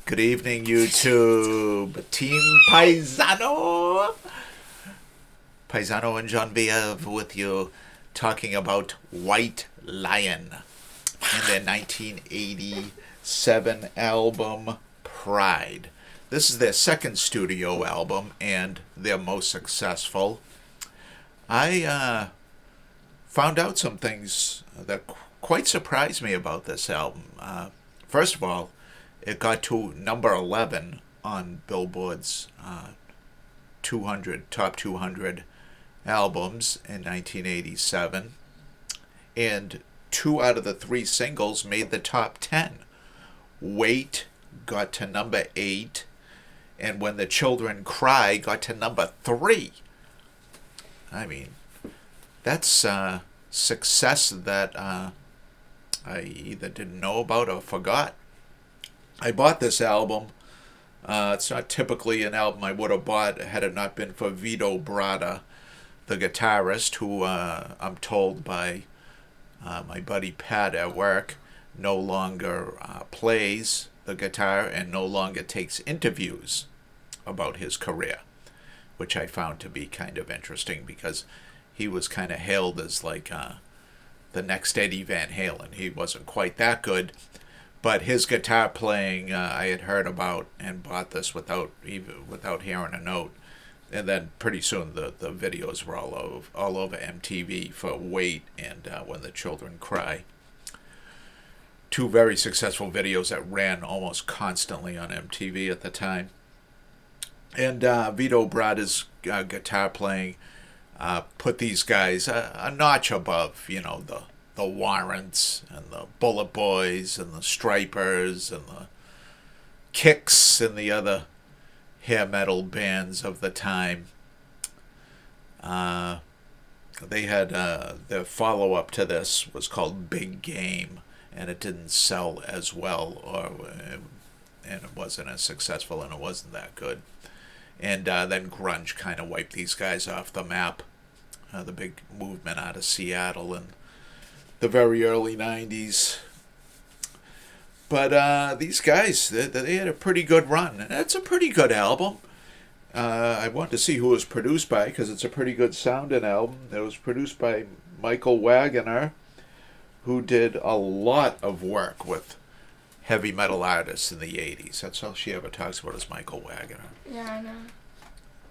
Good evening, YouTube. Team Paisano. Paisano and Genevieve with you talking about White Lion and their 1987 album Pride. This is their second studio album and their most successful. I found out some things that quite surprised me about this album. First of all, it got to number 11 on Billboard's 200 top 200 albums in 1987, and 2 out of the 3 singles made the top 10. Wait got to number 8, and When the Children Cry got to number 3. I mean, that's success that I either didn't know about or forgot. I bought this album. It's not typically an album I would have bought had it not been for Vito Bratta, the guitarist, who I'm told by my buddy Pat at work no longer plays the guitar and no longer takes interviews about his career, which I found to be kind of interesting because he was kind of hailed as like the next Eddie Van Halen. He wasn't quite that good, but his guitar playing I had heard about and bought this without hearing a note. And then pretty soon the videos were all over MTV for Wait and When the Children Cry. 2 very successful videos that ran almost constantly on MTV at the time. And Vito Bratta's guitar playing put these guys a notch above, the Warrants and the Bullet Boys and the Stripers and the Kicks and the other hair metal bands of the time. They had their follow-up to this was called Big Game, and it didn't sell as well, and it wasn't as successful, and it wasn't that good. And then grunge kind of wiped these guys off the map. The big movement out of Seattle in the very early 90s. But these guys, they had a pretty good run. And it's a pretty good album. I wanted to see who it was produced by because it's a pretty good sounding album. It was produced by Michael Wagoner, who did a lot of work with heavy metal artists in the 80s. That's all she ever talks about is Michael Wagoner. Yeah, I know.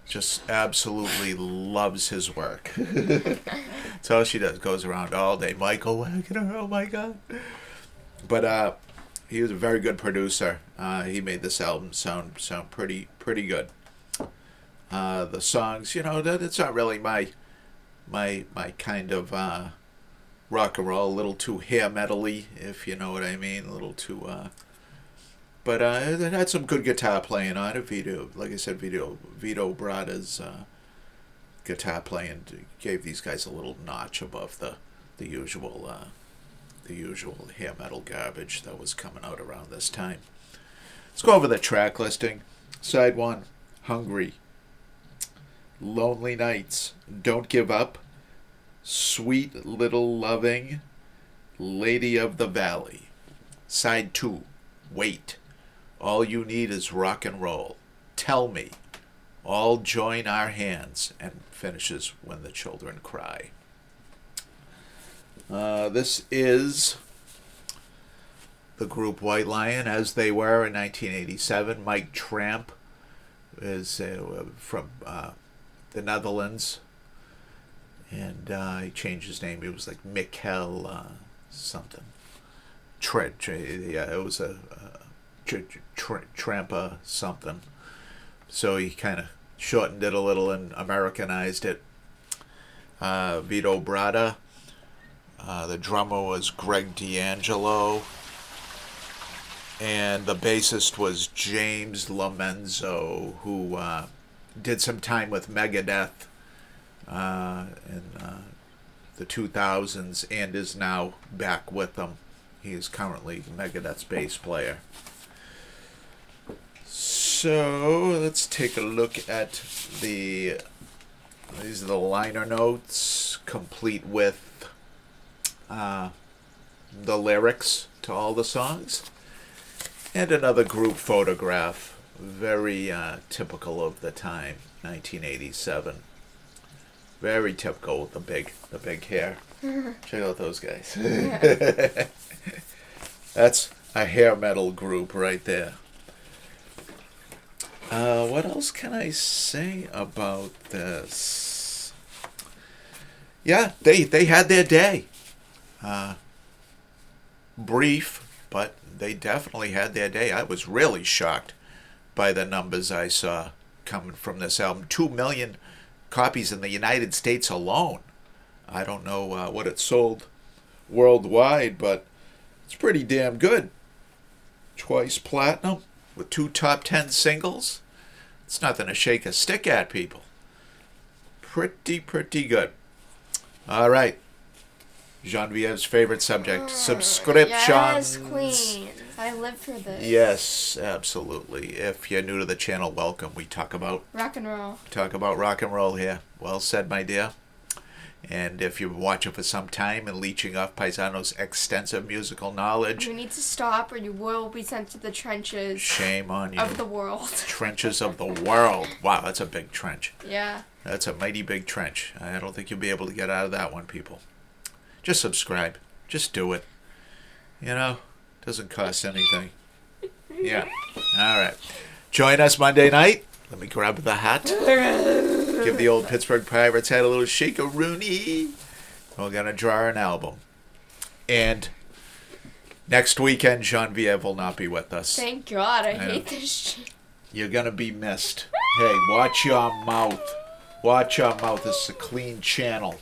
Just absolutely loves his work. That's all she does. Goes around all day. Michael Wagoner, oh my God. But he was a very good producer. He made this album sound pretty good. The songs, it's not really my kind of rock and roll. A little too hair metal-y, if you know what I mean. A little too. But it had some good guitar playing on it. Like I said, Vito Bratta's guitar playing gave these guys a little notch above the usual hair metal garbage that was coming out around this time. Let's go over the track listing. Side 1, Hungry. Lonely Nights, Don't Give Up, Sweet Little Loving, Lady of the Valley. Side 2, Wait. All You Need Is Rock and Roll. Tell Me. All Join Our Hands. And finishes When the Children Cry. This is the group White Lion as they were in 1987. Mike Tramp is from the Netherlands. And he changed his name. It was like Mikkel something. It was a Trampa something. So he kind of shortened it a little and Americanized it. Vito Bratta. The drummer was Greg D'Angelo. And the bassist was James Lomenzo, who did some time with Megadeth in the 2000s and is now back with them. He is currently Megadeth's bass player. So let's take a look at these are the liner notes, complete with the lyrics to all the songs. And another group photograph, very typical of the time, 1987. Very typical with the big hair. Check out those guys. That's a hair metal group right there. What else can I say about this? Yeah, they had their day. Brief, but they definitely had their day. I was really shocked by the numbers I saw coming from this album. 2 million copies in the United States alone. I don't know what it sold worldwide, but it's pretty damn good. Twice platinum with 2 top 10 singles. It's nothing to shake a stick at, people. Pretty good. All right. Genevieve's favorite subject, subscriptions. Yes, queens. I live for this. Yes, absolutely. If you're new to the channel, welcome. We talk about rock and roll. Rock and roll here. Well said, my dear. And if you've been watching for some time and leeching off Paisano's extensive musical knowledge, you need to stop or you will be sent to the trenches. Shame on you. Of the world. Trenches of the world. Wow, that's a big trench. Yeah. That's a mighty big trench. I don't think you'll be able to get out of that one, people. Just subscribe. Just do it. You know, doesn't cost anything. Yeah. All right. Join us Monday night. Let me grab the hat. Give the old Pittsburgh Pirates hat a little shake-a-rooney. We're going to draw an album. And next weekend, Genevieve will not be with us. Thank God. I hate this shit. You're going to be missed. Hey, watch your mouth. Watch your mouth. This is a clean channel.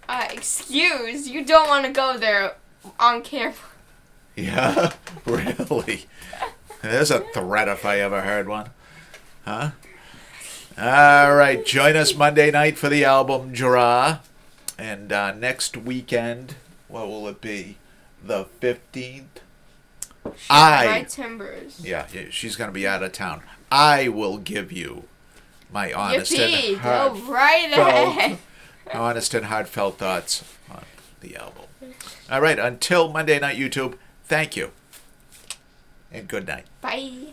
Excuse, you don't want to go there on camera. Yeah? Really? There's a threat if I ever heard one. Huh? All right, join us Monday night for the album draw. And next weekend, what will it be? The 15th? My Timbers. Yeah, she's going to be out of town. I will give you my honest and go right ahead. Honest and heartfelt thoughts on the album. All right, until Monday night, YouTube, thank you. And good night. Bye.